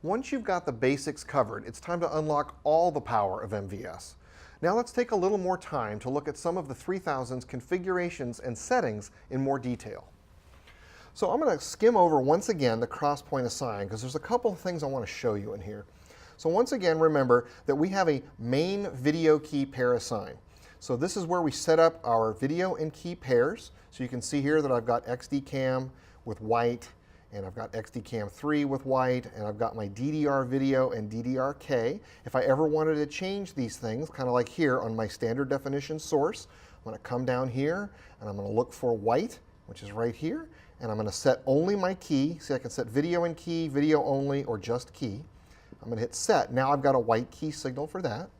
Once you've got the basics covered, it's time to unlock all the power of MVS. Now let's take a little more time to look at some of the 3000's configurations and settings in more detail. So I'm going to skim over once again the cross-point assign because there's a couple of things I want to show you in here. So once again, remember that we have a main video key pair assign. So this is where we set up our video and key pairs. So you can see here that I've got XDCam with white, and I've got XDCam 3 with white, and I've got my DDR video and DDR-K. If I ever wanted to change these things, kind of like here on my standard definition source, I'm going to come down here and I'm going to look for white, which is right here, and I'm going to set only my key. See, I can set video and key, video only, or just key. I'm going to hit set. Now I've got a white key signal for that.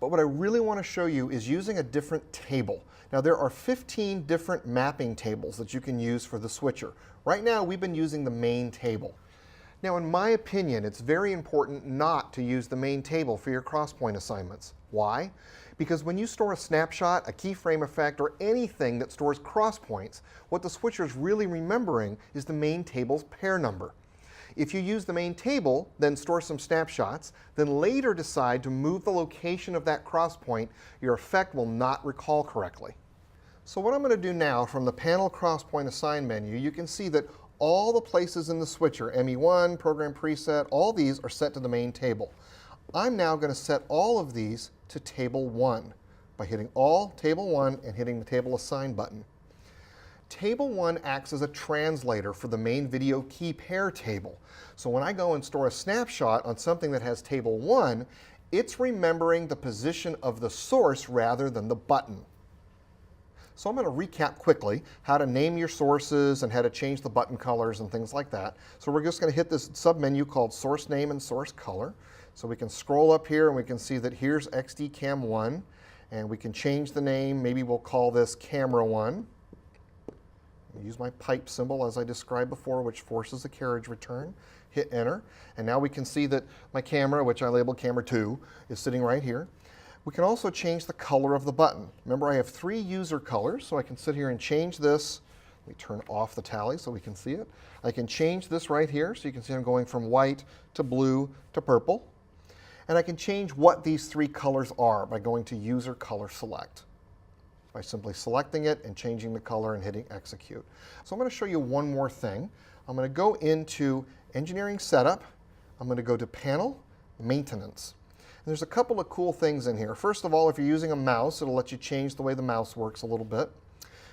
But what I really want to show you is using a different table. Now there are 15 different mapping tables that you can use for the switcher. Right now we've been using the main table. Now in my opinion, it's very important not to use the main table for your crosspoint assignments. Why? Because when you store a snapshot, a keyframe effect, or anything that stores crosspoints, what the switcher is really remembering is the main table's pair number. If you use the main table, then store some snapshots, then later decide to move the location of that crosspoint, your effect will not recall correctly. So what I'm going to do now from the panel crosspoint assign menu, you can see that all the places in the switcher, ME1, program preset, all these are set to the main table. I'm now going to set all of these to table 1 by hitting all table 1 and hitting the table assign button. Table 1 acts as a translator for the main video key pair table. So when I go and store a snapshot on something that has table 1, it's remembering the position of the source rather than the button. So I'm going to recap quickly how to name your sources and how to change the button colors and things like that. So we're just going to hit this submenu called source name and source color. So we can scroll up here and we can see that here's XDCam 1, and we can change the name. Maybe we'll call this camera 1. Use my pipe symbol as I described before, which forces a carriage return. Hit enter, and now we can see that my camera, which I labeled camera 2, is sitting right here. We can also change the color of the button. Remember, I have 3 user colors, so I can sit here and change this. Let me turn off the tally so we can see it. I can change this right here, so you can see I'm going from white to blue to purple. And I can change what these 3 colors are by going to user color select, by simply selecting it and changing the color and hitting execute. So I'm going to show you one more thing. I'm going to go into engineering setup. I'm going to go to panel maintenance. And there's a couple of cool things in here. First of all, if you're using a mouse, it'll let you change the way the mouse works a little bit.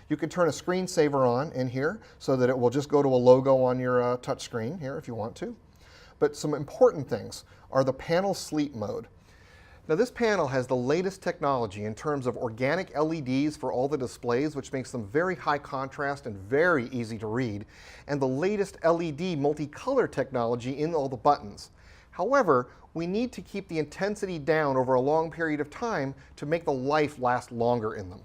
You can turn a screensaver on in here so that it will just go to a logo on your touch screen here if you want to. But some important things are the panel sleep mode. Now this panel has the latest technology in terms of organic LEDs for all the displays, which makes them very high contrast and very easy to read, and the latest LED multicolor technology in all the buttons. However, we need to keep the intensity down over a long period of time to make the life last longer in them.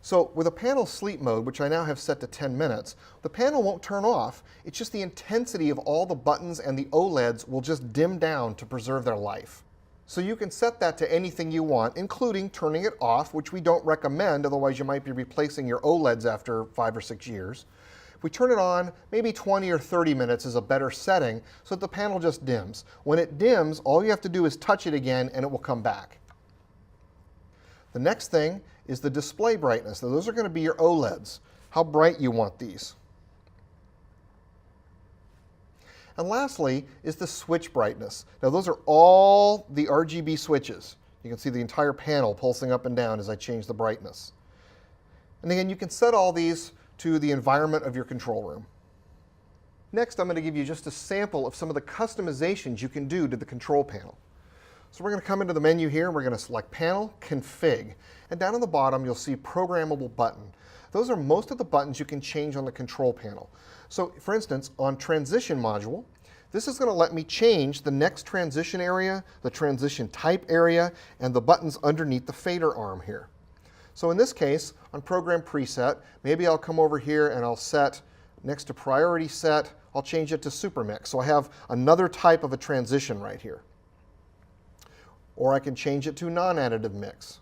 So with a panel sleep mode, which I now have set to 10 minutes, the panel won't turn off. It's just the intensity of all the buttons and the OLEDs will just dim down to preserve their life. So you can set that to anything you want, including turning it off, which we don't recommend, otherwise you might be replacing your OLEDs after 5 or 6 years. If we turn it on, maybe 20 or 30 minutes is a better setting, so that the panel just dims. When it dims, all you have to do is touch it again and it will come back. The next thing is the display brightness. Now those are going to be your OLEDs, how bright you want these. And lastly is the switch brightness. Now those are all the RGB switches. You can see the entire panel pulsing up and down as I change the brightness. And again, you can set all these to the environment of your control room. Next, I'm going to give you just a sample of some of the customizations you can do to the control panel. So we're going to come into the menu here, we're going to select Panel, Config, and down on the bottom you'll see Programmable Button. Those are most of the buttons you can change on the control panel. So for instance, on Transition module, this is going to let me change the next transition area, the transition type area, and the buttons underneath the fader arm here. So in this case, on Program Preset, maybe I'll come over here and I'll set, next to Priority Set, I'll change it to Super Mix. So I have another type of a transition right here. Or I can change it to non-additive mix.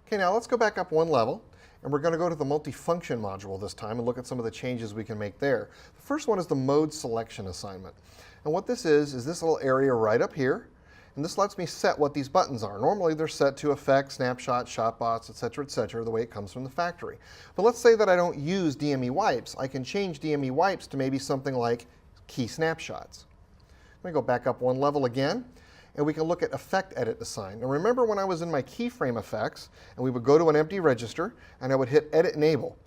Okay, now let's go back up one level And we're going to go to the multifunction module this time and look at some of the changes we can make there. The first one is the mode selection assignment. And what this is this little area right up here. And this lets me set what these buttons are. Normally they're set to effect, snapshot, shotbox, etc., the way it comes from the factory. But let's say that I don't use DME wipes. I can change DME wipes to maybe something like key snapshots. Let me go back up one level again, and we can look at effect edit assign. Now remember when I was in my keyframe effects, and we would go to an empty register, and I would hit edit enable.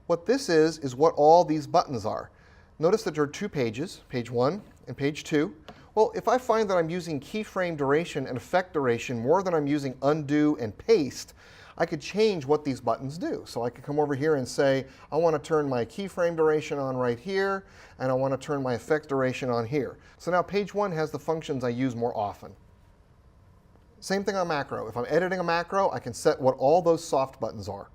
What this is what all these buttons are. Notice that there are two pages, page 1 and page 2. Well, if I find that I'm using keyframe duration and effect duration more than I'm using undo and paste, I could change what these buttons do. So I could come over here and say, I want to turn my keyframe duration on right here, and I want to turn my effect duration on here. So now page 1 has the functions I use more often. Same thing on macro. If I'm editing a macro, I can set what all those soft buttons are.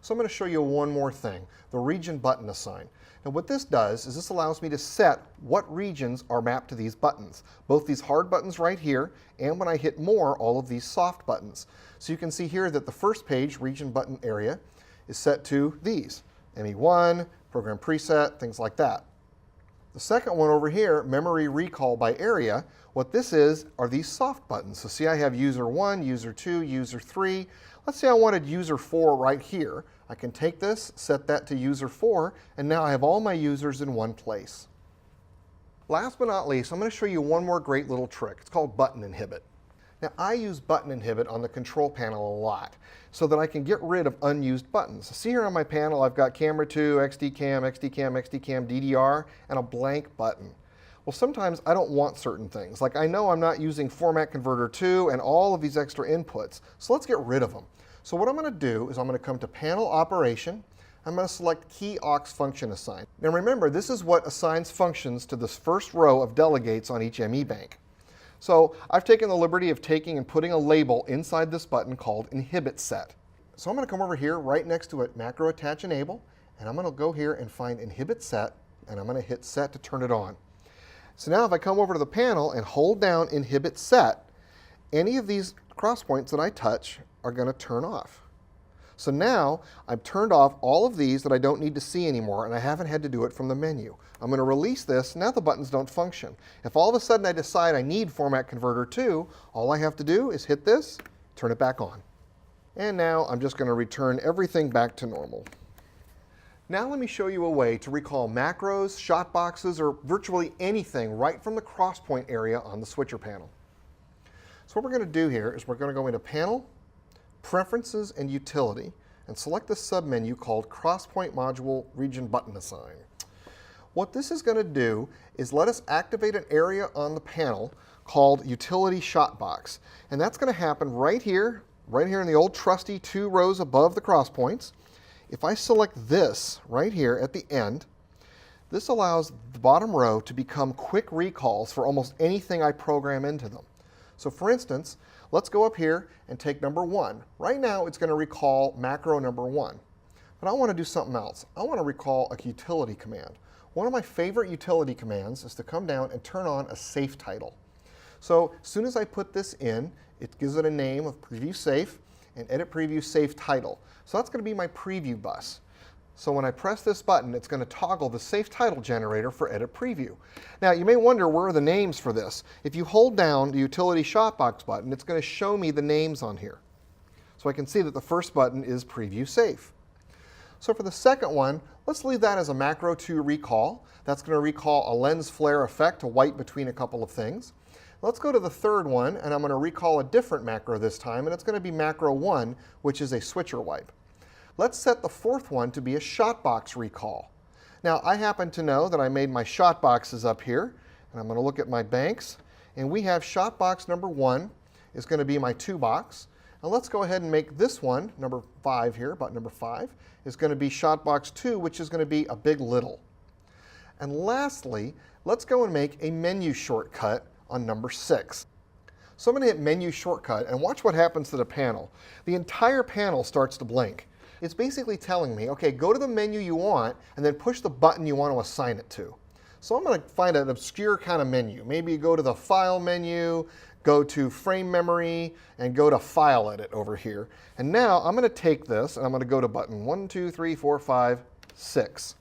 So I'm going to show you one more thing, the region button assign. And what this does is this allows me to set what regions are mapped to these buttons, both these hard buttons right here, and when I hit more, all of these soft buttons. So you can see here that the first page, region button area, is set to these, ME1, program preset, things like that. The second one over here, memory recall by area, what this are these soft buttons. So see I have user 1, user 2, user 3. Let's say I wanted user 4 right here. I can take this, set that to user 4, and now I have all my users in one place. Last but not least, I'm going to show you one more great little trick. It's called button inhibit. Now I use button inhibit on the control panel a lot so that I can get rid of unused buttons. See here on my panel I've got camera 2, XDCam, DDR, and a blank button. Well, sometimes I don't want certain things. Like I know I'm not using format converter 2 and all of these extra inputs, so let's get rid of them. So what I'm going to do is I'm going to come to Panel Operation. I'm going to select Key Aux Function Assign. Now remember, this is what assigns functions to this first row of delegates on each ME bank. So I've taken the liberty of taking and putting a label inside this button called Inhibit Set. So I'm going to come over here right next to it, Macro Attach Enable, and I'm going to go here and find Inhibit Set, and I'm going to hit Set to turn it on. So now if I come over to the panel and hold down Inhibit Set, any of these cross points that I touch are going to turn off. So now I've turned off all of these that I don't need to see anymore, and I haven't had to do it from the menu. I'm going to release this. Now the buttons don't function. If all of a sudden I decide I need Format Converter 2, all I have to do is hit this, turn it back on. And now I'm just going to return everything back to normal. Now let me show you a way to recall macros, shotboxes, or virtually anything right from the crosspoint area on the switcher panel. So what we're going to do here is we're going to go into Panel, Preferences, and Utility, and select the submenu called Crosspoint Module Region Button Assign. What this is going to do is let us activate an area on the panel called Utility Shotbox. And that's going to happen right here in the old trusty 2 rows above the crosspoints. If I select this right here at the end, this allows the bottom row to become quick recalls for almost anything I program into them. So for instance, let's go up here and take number 1. Right now it's going to recall macro number 1. But I want to do something else. I want to recall a utility command. One of my favorite utility commands is to come down and turn on a safe title. So as soon as I put this in, it gives it a name of preview safe and edit preview safe title. So that's going to be my preview bus. So when I press this button, it's going to toggle the safe title generator for edit preview. Now you may wonder, where are the names for this? If you hold down the utility shotbox button, it's going to show me the names on here. So I can see that the first button is preview safe. So for the second one, let's leave that as a macro 2 recall. That's going to recall a lens flare effect to wipe between a couple of things. Let's go to the third one, and I'm going to recall a different macro this time, and it's going to be macro 1, which is a switcher wipe. Let's set the fourth one to be a shotbox recall. Now I happen to know that I made my shotboxes up here, and I'm going to look at my banks, and we have shotbox number 1 is going to be my 2 box. And let's go ahead and make this one, number 5 here, button number 5, is going to be shotbox 2, which is going to be a big little. And lastly, let's go and make a menu shortcut on number 6. So I'm going to hit menu shortcut and watch what happens to the panel. The entire panel starts to blink. It's basically telling me, okay, go to the menu you want and then push the button you want to assign it to. So I'm going to find an obscure kind of menu. Maybe you go to the File menu, go to frame memory, and go to file edit over here. And now I'm going to take this and I'm going to go to button 1, 2, 3, 4, 5, 6.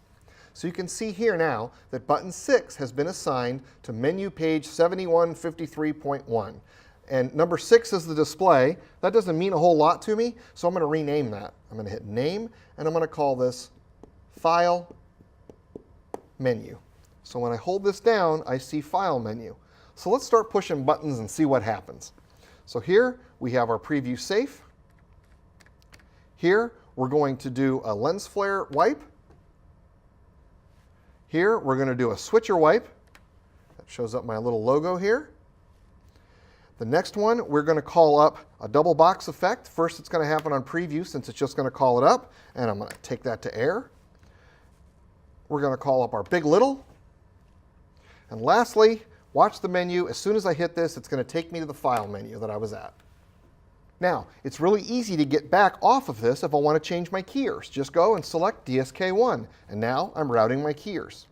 So you can see here now that button 6 has been assigned to menu page 7153.1. And number 6 is the display. That doesn't mean a whole lot to me, so I'm going to rename that. I'm going to hit name, and I'm going to call this File Menu. So when I hold this down, I see File Menu. So let's start pushing buttons and see what happens. So here we have our preview safe. Here we're going to do a lens flare wipe. Here we're going to do a switcher wipe. That shows up my little logo here. The next one, we're going to call up a double box effect. First, it's going to happen on preview since it's just going to call it up, and I'm going to take that to air. We're going to call up our big little. And lastly, watch the menu. As soon as I hit this, it's going to take me to the file menu that I was at. Now, it's really easy to get back off of this if I want to change my keyers. Just go and select DSK1, and now I'm routing my keyers.